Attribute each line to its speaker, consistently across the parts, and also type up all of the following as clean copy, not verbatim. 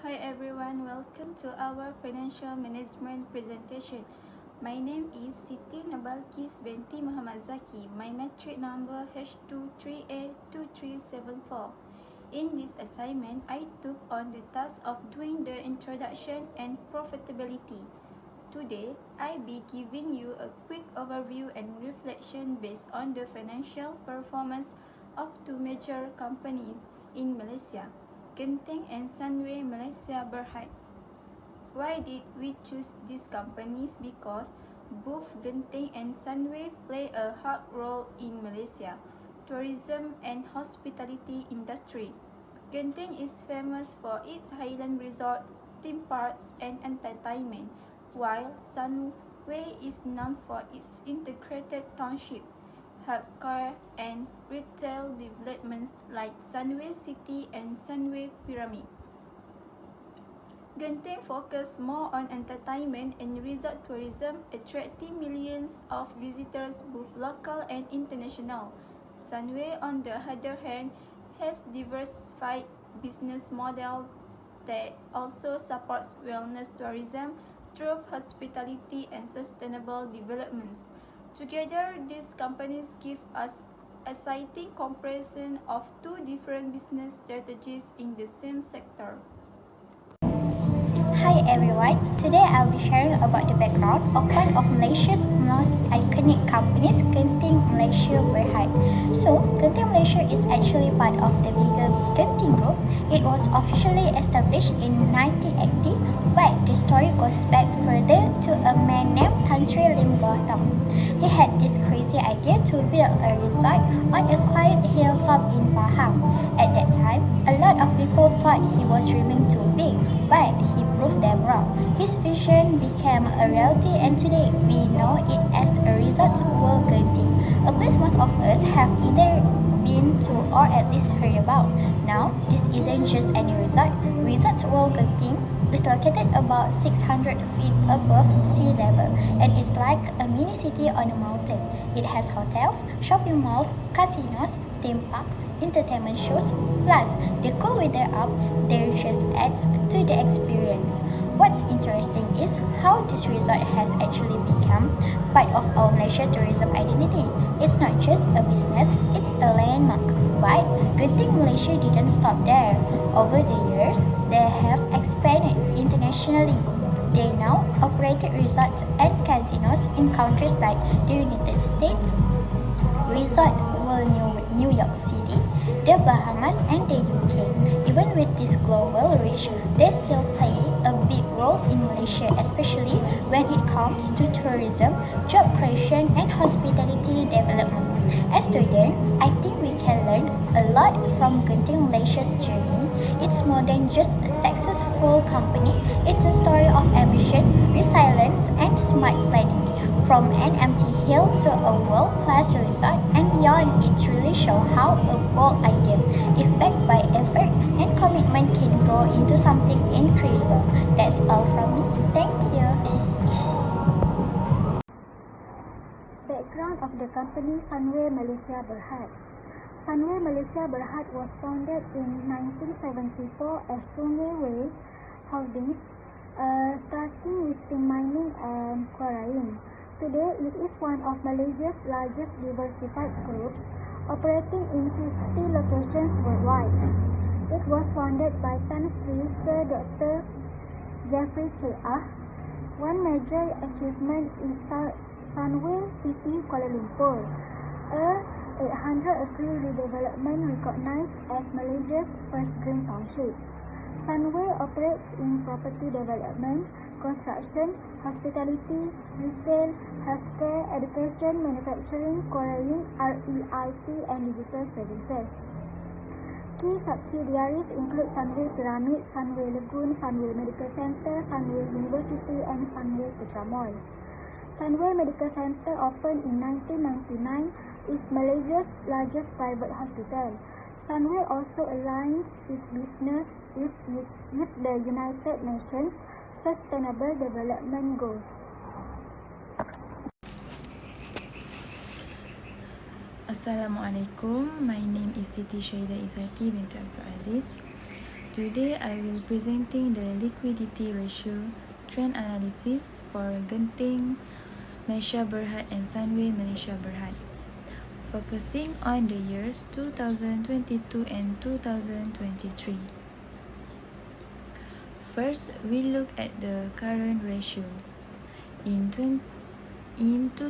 Speaker 1: Hi everyone, welcome to our financial management presentation. My name is Siti Nabalkis binti Muhammad Zaki. My metric number H23A2374. In this assignment, I took on the task of doing the introduction and profitability. Today, I be giving you a quick overview and reflection based on the financial performance of two major companies in Malaysia, Genting and Sunway Malaysia Berhad. Why did we choose these companies? Because both Genting and Sunway play a hard role in Malaysia tourism and hospitality industry. Genting is famous for its highland resorts, theme parks, and entertainment, while Sunway is known for its integrated townships, healthcare, and retail developments like Sunway City and Sunway Pyramid. Genting focus more on entertainment and resort tourism, attracting millions of visitors both local and international. Sunway, on the other hand, has diversified business model that also supports wellness tourism through hospitality and sustainable developments. Together, these companies give us exciting comparison of two different business strategies in the same sector.
Speaker 2: Hi everyone, today I'll be sharing about the background of one of Malaysia's most iconic companies, Genting Malaysia Berhad. So, Genting Malaysia is actually part of the bigger Genting Group. It was officially established in 1980, but the story goes back further to a man named Tan Sri Lim Gautam. He had this crazy idea to build a resort on a quiet hilltop in Pahang. At that time, a lot of people thought he was dreaming too big, but he proved them wrong. His vision became a reality, and today we know it as a Resorts World Genting, a place most of us have either been to or at least heard about. Now, this isn't just any resort. Resorts World Genting is located about 600 feet above sea level, and it's like a mini city on a mountain. It has hotels, shopping malls, casinos, theme parks, entertainment shows, plus the cool weather up there just adds to the experience. What's interesting is how this resort has actually become part of our Malaysia tourism identity. It's not just a business, it's a landmark. But Genting Malaysia didn't stop there. Over the years, they have expanded internationally. They now operate resorts and casinos in countries like the United States, Resort World New York City, the Bahamas, and the UK. Even with this global reach, they still play a big role in Malaysia, especially when it comes to tourism, job creation, and hospitality development. As students, I think we can learn a lot from Genting Malaysia's journey. It's more than just a successful company, it's a story of ambition, resilience, and smart planning. From an empty hill to a world-class resort and beyond, it really shows how a bold idea, if backed by effort and commitment, can grow into something incredible. That's all from me. Thank you.
Speaker 3: Background of the company Sunway Malaysia Berhad. Sunway Malaysia Berhad was founded in 1974 as Sunway Way Holdings, starting with the mining and quarrying. Today, it is one of Malaysia's largest diversified groups, operating in 50 locations worldwide. It was founded by Tan Sri Sir Dr. Jeffrey Chee Ah. One major achievement is Sunway City Kuala Lumpur, a 800-acre redevelopment recognized as Malaysia's first green township. Sunway operates in property development, construction, hospitality, retail, healthcare, education, manufacturing, quarrying, REIT, and digital services. Key subsidiaries include Sunway Pyramid, Sunway Lagoon, Sunway Medical Centre, Sunway University, and Sunway Putra Mall. Sunway Medical Centre, opened in 1999, is Malaysia's largest private hospital. Sunway also aligns its business with the United Nations Sustainable Development Goals.
Speaker 4: Assalamualaikum. My name is Siti Syaidah Izzati binti Abdul Aziz. Today I will presenting the liquidity ratio trend analysis for Genting Malaysia Berhad and Sunway Malaysia Berhad, focusing on the years 2022 and 2023. First, we look at the current ratio. In 2022,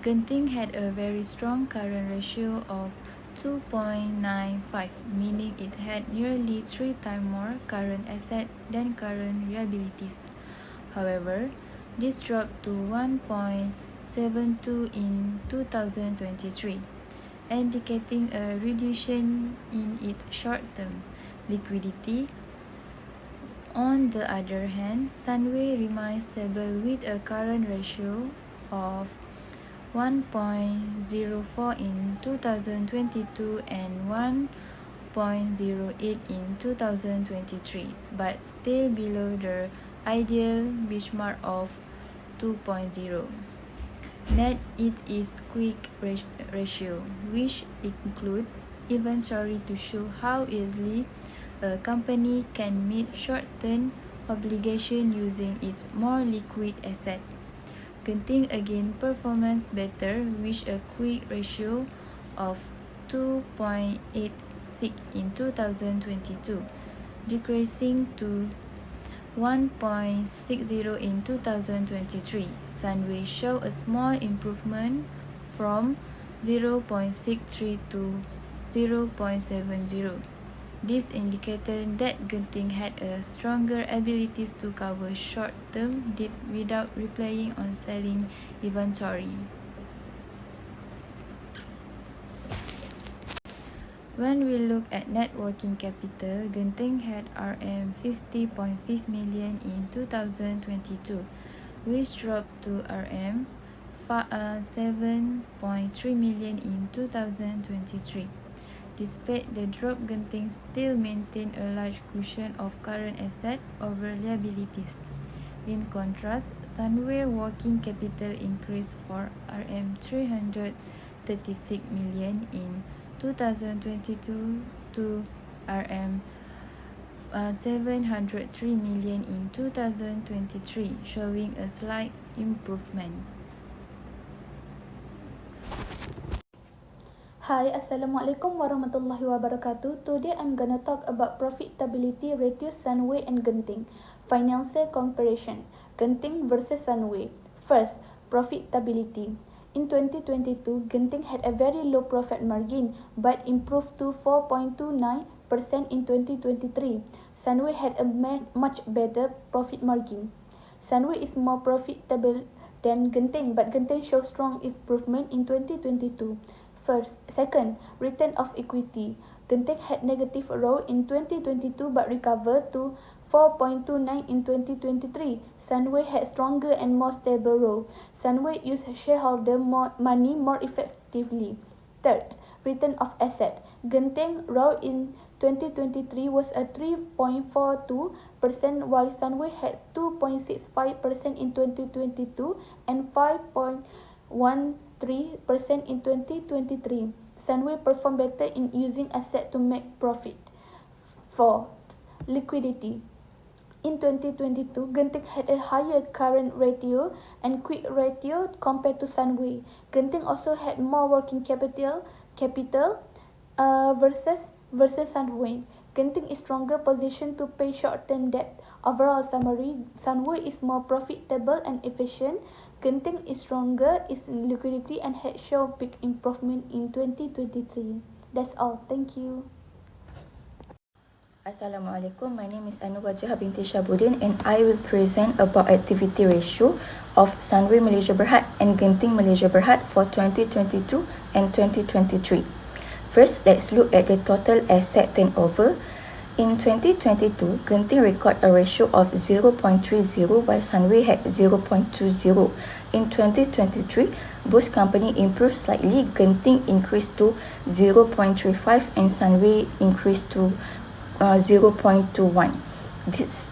Speaker 4: Genting had a very strong current ratio of 2.95, meaning it had nearly 3 times more current asset than current liabilities. However, this dropped to 1.72 in 2023, indicating a reduction in its short-term liquidity. On the other hand, Sunway remains stable with a current ratio of 1.04 in 2022 and 1.08 in 2023, but still below the ideal benchmark of 2.0. Net it is quick ratio, which include inventory to show how easily a company can meet short-term obligation using its more liquid asset. Genting again performance better with a quick ratio of 2.86 in 2022, decreasing to 1.60 in 2023. Sunway show a small improvement from 0.63 to 0.70. This indicated that Genting had a stronger abilities to cover short-term dip without relying on selling inventory. When we look at net working capital, Genting had RM50.5 million in 2022, which dropped to RM7.3 million in 2023. Despite the drop, Genting still maintained a large cushion of current asset over liabilities. In contrast, Sunway working capital increased for RM336 million in 2022 to RM703 million in 2023, showing a slight improvement.
Speaker 5: Hi, Assalamualaikum warahmatullahi wabarakatuh. Today I'm gonna talk about profitability ratio Sunway and Genting. Financial comparison, Genting versus Sunway. First, profitability. In 2022, Genting had a very low profit margin but improved to 4.29% in 2023. Sunway had a much better profit margin. Sunway is more profitable than Genting, but Genting shows strong improvement in 2022. Second, return of equity. Genting had negative ROE in 2022 but recovered to 4.29 in 2023. Sunway had stronger and more stable ROE. Sunway used shareholder money more effectively. Third, return of asset. Genting ROE in 2023 was a 3.42%, while Sunway had 2.65% in 2022 and 5.13% in 2023. Sunway performed better in using asset to make profit. Fourth, liquidity. In 2022, Genting had a higher current ratio and quick ratio compared to Sunway. Genting also had more working capital versus Sunway. Genting is stronger position to pay short-term debt. Overall summary, Sunway is more profitable and efficient. Genting is stronger in liquidity and had shown big improvement in 2023. That's all. Thank you.
Speaker 6: Assalamualaikum. My name is Anu Wajah binti Syabuddin and I will present about activity ratio of Sunway Malaysia Berhad and Genting Malaysia Berhad for 2022 and 2023. First, let's look at the total asset turnover. In 2022, Genting recorded a ratio of 0.30 while Sunway had 0.20. In 2023, both companies improved slightly. Genting increased to 0.35 and Sunway increased to 0.21.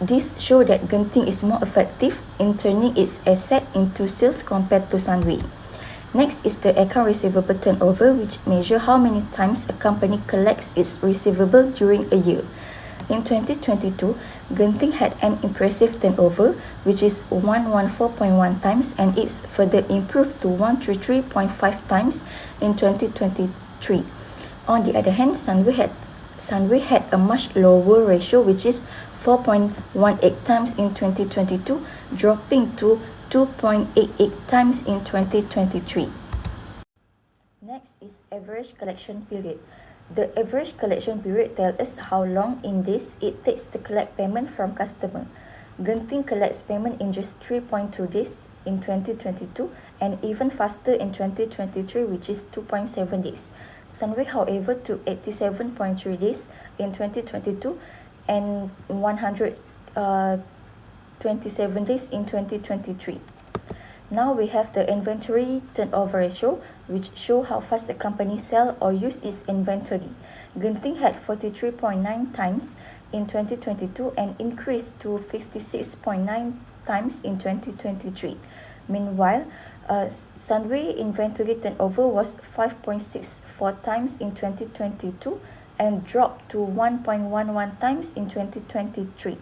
Speaker 6: This shows that Genting is more effective in turning its asset into sales compared to Sunway. Next is the account receivable turnover, which measures how many times a company collects its receivable during a year. In 2022, Genting had an impressive turnover, which is 114.1 times, and it's further improved to 133.5 times in 2023. On the other hand, Sunway had a much lower ratio, which is 4.18 times in 2022, dropping to 2.88 times in 2023. Next is average collection period. The average collection period tells us how long in days it takes to collect payment from customer. Genting collects payment in just 3.2 days in 2022 and even faster in 2023, which is 2.7 days. Sunway, however, took 87.3 days in 2022 and 127 days in 2023. Now we have the inventory turnover ratio, which show how fast a company sell or use its inventory. Genting had 43.9 times in 2022 and increased to 56.9 times in 2023. Meanwhile, Sunway inventory turnover was 5.64 times in 2022 and dropped to 1.11 times in 2023.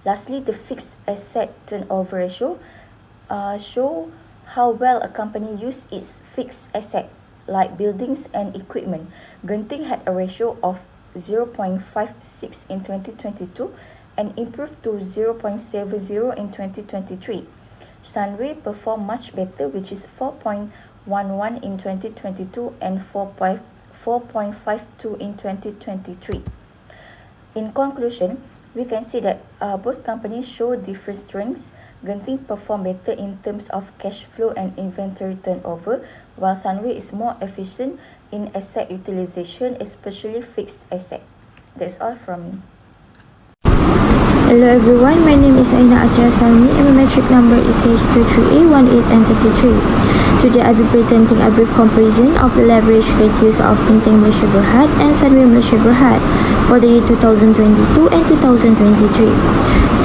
Speaker 6: Lastly, the fixed asset turnover ratio show how well a company use its fixed asset like buildings and equipment. Genting had a ratio of 0.56 in 2022 and improved to 0.70 in 2023. Sunway performed much better, which is 4.11 in 2022 and 4.52 in 2023. In conclusion, we can see that both companies show different strengths. Genting performed better in terms of cash flow and inventory turnover, while Sunway is more efficient in asset utilization, especially fixed asset. That's all from me.
Speaker 7: Hello everyone, my name is Aina Atira Salmi and my metric number is H23A18 and 33. Today I'll be presenting a brief comparison of the leverage ratios of Genting Malaysia Berhad and Sunway Malaysia Berhad for the year 2022 and 2023.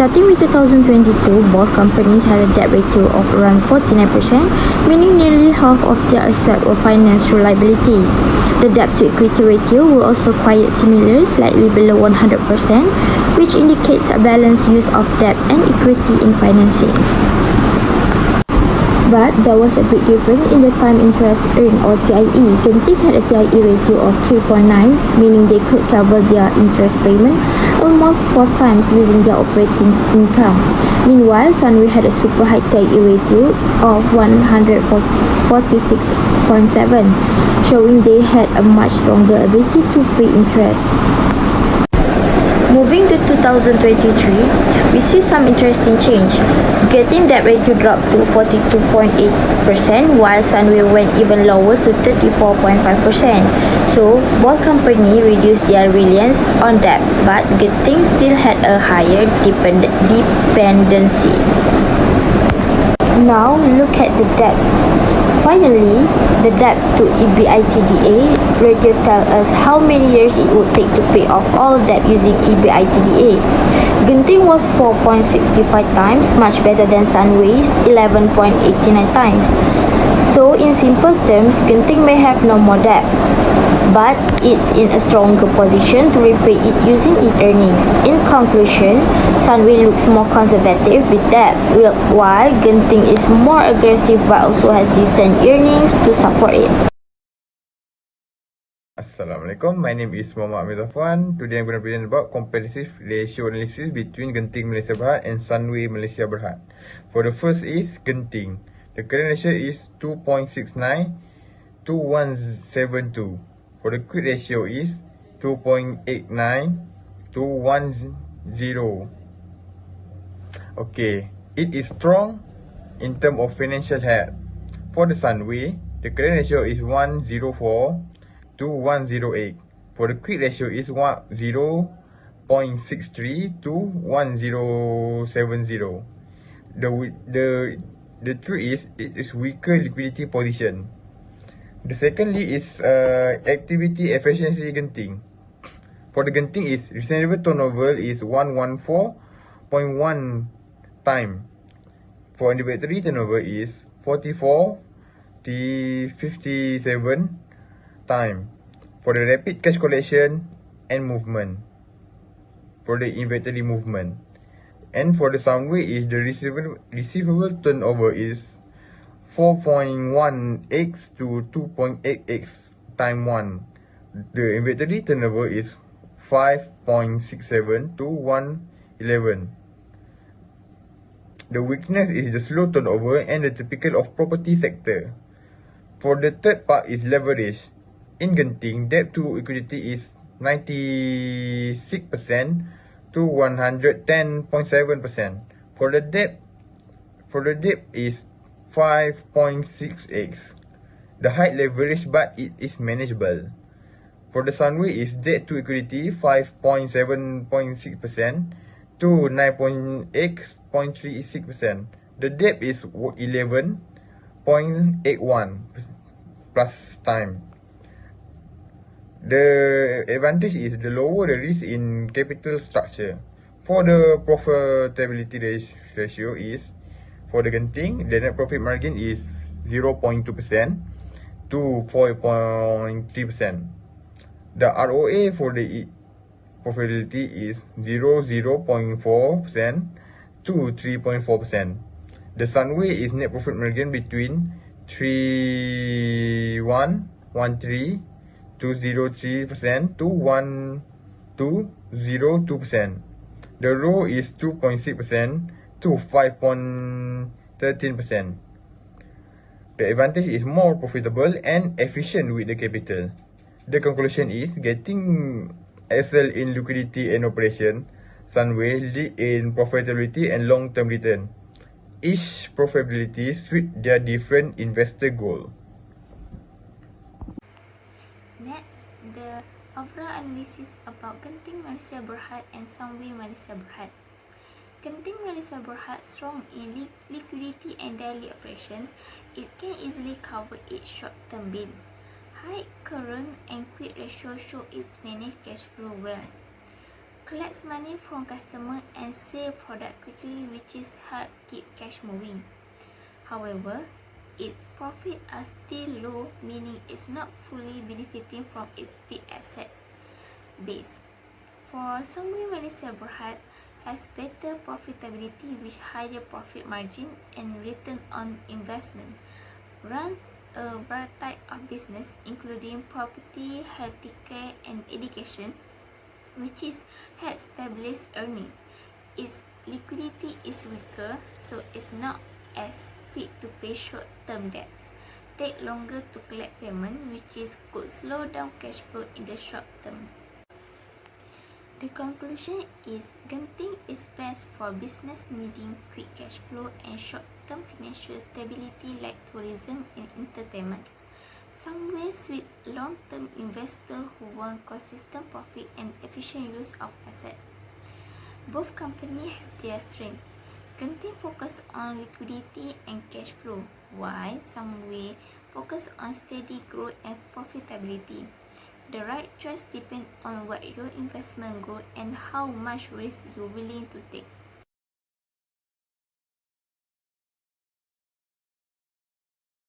Speaker 7: Starting with 2022, both companies had a debt ratio of around 49%, meaning nearly half of their assets were financed through liabilities. The debt-to-equity ratio were also quite similar, slightly below 100%, which indicates a balanced use of debt and equity in financing. But there was a big difference in the time interest earned or TIE. Genting had a TIE ratio of 3.9, meaning they could cover their interest payment almost 4 times using their operating income. Meanwhile, Sunway had a super high TIE ratio of 146.7, showing they had a much stronger ability to pay interest. Moving to 2023, we see some interesting change. Genting debt ratio dropped to 42.8%, while Sunway went even lower to 34.5%. So, both companies reduced their reliance on debt, but Genting still had a higher dependency. Now, look at the debt. Finally, the debt to EBITDA ratio tells us how many years it would take to pay off all debt using EBITDA. Genting was 4.65 times, much better than Sunway's 11.89 times. So, in simple terms, Genting may have no more debt, but it's in a stronger position to repay it using its earnings. In conclusion, Sunway looks more conservative with debt, while Genting is more aggressive but also has decent earnings to support it.
Speaker 8: Assalamualaikum, my name is Muhammad Amir Zafwan. Today I'm going to present about comparative ratio analysis between Genting Malaysia Berhad and Sunway Malaysia Berhad. For the first is Genting. The current ratio is 2.69 to 172. For the quick ratio is 2.89 to 10. Okay, it is strong in terms of financial health. For the Sunway, the current ratio is 104 to 108. For the quick ratio is 0.63 to 1070. The truth is it is weaker liquidity position. The secondly is activity efficiency Genting. For the Genting is receivable turnover is 114.1 time. For inventory turnover is 44 57 time for the rapid cash collection and movement, for the inventory movement. And for the Sunway is the receivable turnover is 4.1x to 2.8x time 1. The inventory turnover is 5.67 to 1.11. The weakness is the slow turnover and the typical of property sector. For the third part is leverage. In Genting, debt to equity is 96% to 110.7%. For the debt is 5.6x. The high leverage, but it is manageable. For the Sunway is debt to equity 5.7.6% to 9.x.36%. The debt is 11.81 plus time. The advantage is the lower the risk in capital structure. For the profitability ratio is, for the Genting, the net profit margin is 0.2% to 4.3%. The ROA for the profitability is 0.4% to 3.4%. The Sunway is net profit margin between 3.113 to 0.3% to 1.202%. The ROE is 2.6% to 5.13%. The advantage is more profitable and efficient with the capital. The conclusion is getting excel in liquidity and operation. Sunway lead in profitability and long-term return. Each profitability suit their different investor goal.
Speaker 1: Next, the overall analysis about Genting Malaysia Berhad and Sunway Malaysia Berhad. Genting Malaysia Berhad strong in liquidity and daily operation. It can easily cover its short-term bill. High current and quick ratio show its managed cash flow well. Collects money from customer and sell product quickly, which is help keep cash moving. However, its profit are still low, meaning it's not fully benefiting from its big asset base. For Sunway Malaysia Berhad has better profitability with higher profit margin and return on investment. Runs a variety of business including property, healthcare and education, which is help stabilize earning. Its liquidity is weaker, so it's not as quick to pay short-term debts. Take longer to collect payment, which is could slow down cash flow in the short term. The conclusion is Genting is best for business needing quick cash flow and short-term financial stability like tourism and entertainment. Sunway suit long-term investors who want consistent profit and efficient use of assets. Both companies have their strength. Genting focus on liquidity and cash flow, while Sunway focus on steady growth and profitability. The right choice depends on what your investment goal and how much risk you're willing to take.